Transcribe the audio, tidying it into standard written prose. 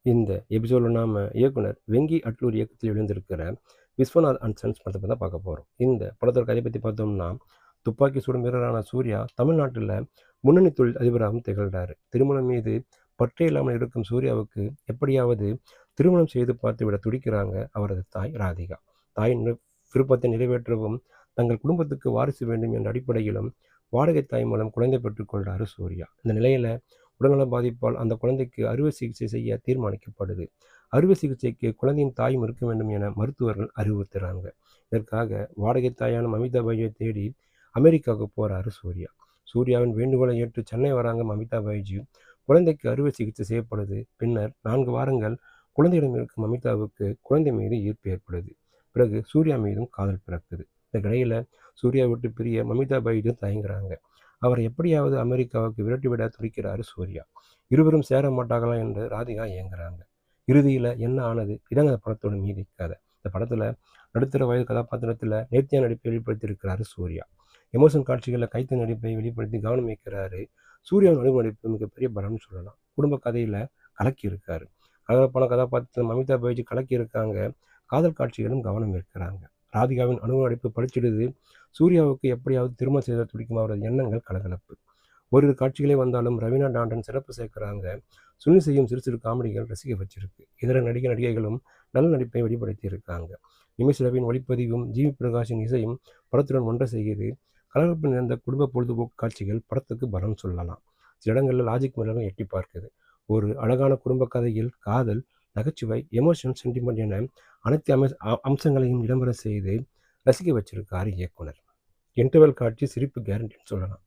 இந்த எபிசோடில் நாம் இயக்குனர் வெங்கி அட்லூர் இயக்கத்தில் எழுந்திருக்கிற விஸ்வநாத் அண்ட் சன்ஸ் படத்தை பற்றி தான் பார்க்க போகிறோம். இந்த படத்தோட கதையை பற்றி பார்த்தோம்னா, துப்பாக்கி சுடும் வீரரான சூர்யா தமிழ்நாட்டில் முன்னணி தொழில் அதிபராகவும் திகழ்கிறார். திருமணம் மீது பற்றே இல்லாமல் இருக்கும் சூர்யாவுக்கு எப்படியாவது திருமணம் செய்து பார்த்து விட துடிக்கிறாங்க அவரது தாய் ராதிகா. தாயின் விருப்பத்தை நிறைவேற்றவும் தங்கள் குடும்பத்துக்கு வாரிசு வேண்டும் என்ற அடிப்படையிலும் வாடகை தாய் மூலம் குழந்தை பெற்றுக்கொள்கிறாரு சூர்யா. இந்த நிலையில் உடல்நல பாதிப்பால் அந்த குழந்தைக்கு அறுவை சிகிச்சை செய்ய தீர்மானிக்கப்படுது. அறுவை சிகிச்சைக்கு குழந்தையின் தாயும் இருக்க வேண்டும் என மருத்துவர்கள் அறிவுறுத்துறாங்க. இதற்காக வாடகை தாயான மமிதா பைஜியை தேடி அமெரிக்காவுக்கு போறாரு சூர்யா. சூர்யாவின் வேண்டுகோளை ஏற்று சென்னை வராங்க மமிதா பைஜி. குழந்தைக்கு அறுவை சிகிச்சை செய்யப்படுது. பின்னர் 4 வாரங்கள் குழந்தையிடம் இருக்கும் மமிதாவுக்கு குழந்தை மீது ஈர்ப்பு ஏற்படுது. பிறகு சூர்யா மீதும் காதல் பிறக்குது. இதற்கிடையில சூர்யா விட்டு பிரிய மமிதா பைஜி தயங்குறாங்க. அவரை எப்படியாவது அமெரிக்காவுக்கு விரட்டிவிட துடிக்கிறாரு சூர்யா. இருவரும் சேர மாட்டாங்களா என்று ராதிகா ஏங்குறாங்க. இறுதியில் என்ன ஆனது? இதாங்க அந்த படத்தோட மீதி கதை. இந்த படத்தில் நடுத்தர வயது கதாபாத்திரத்தில் நேர்த்தியா நடிப்பை வெளிப்படுத்தியிருக்கிறாரு சூர்யா. எமோஷன் காட்சிகளில் கைத்து நடிப்பை வெளிப்படுத்தி கவனம் வைக்கிறாரு. சூர்யாவின் நடுவு நடிப்பு மிகப்பெரிய பலம்னு சொல்லலாம். குடும்ப கதையில் கலக்கி இருக்காரு. கலகலப்பான கதாபாத்திரம் மமிதா பைஜி கலக்கி இருக்காங்க. காதல் காட்சிகளும் கவனம் இருக்கிறாங்க. ராதிகாவின் அனுபவ நடிப்பு படிச்சிடுது. சூர்யாவுக்கு எப்படியாவது திருமணம் செய்த துடிக்கும் அவரது எண்ணங்கள் கலகலப்பு. ஓரிரு காட்சிகளே வந்தாலும் ரவீனா டாண்டன் சிறப்பு சேர்க்கிறாங்க. சுனி செய்யும் சிறு சிறு காமெடிகள் ரசிக்க வச்சிருக்கு. இதர நடிகைகளும் நல்ல நடிப்பை வெளிப்படுத்தி இருக்காங்க. நிமிஷ் ரவியின் ஒளிப்பதிவும் ஜிவி பிரகாஷின் இசையும் படத்துடன் ஒன்றை செய்கிறது. கலகலப்பு நிறைந்த குடும்ப பொழுதுபோக்கு காட்சிகள் படத்துக்கு பலம் சொல்லலாம். சில இடங்களில் லாஜிக் மிளகம் எட்டி பார்க்குது. ஒரு அழகான குடும்ப கதையில் காதல், நகைச்சுவை, எமோஷன், சென்டிமெண்ட் என அனைத்து அம்சங்களையும் இடம்பெற செய்து ரசிக்க வச்சிருக்காரு இயக்குனர். இன்டர்வல் காட்சி சிரிப்பு கேரண்டின்னு சொல்லலாம்.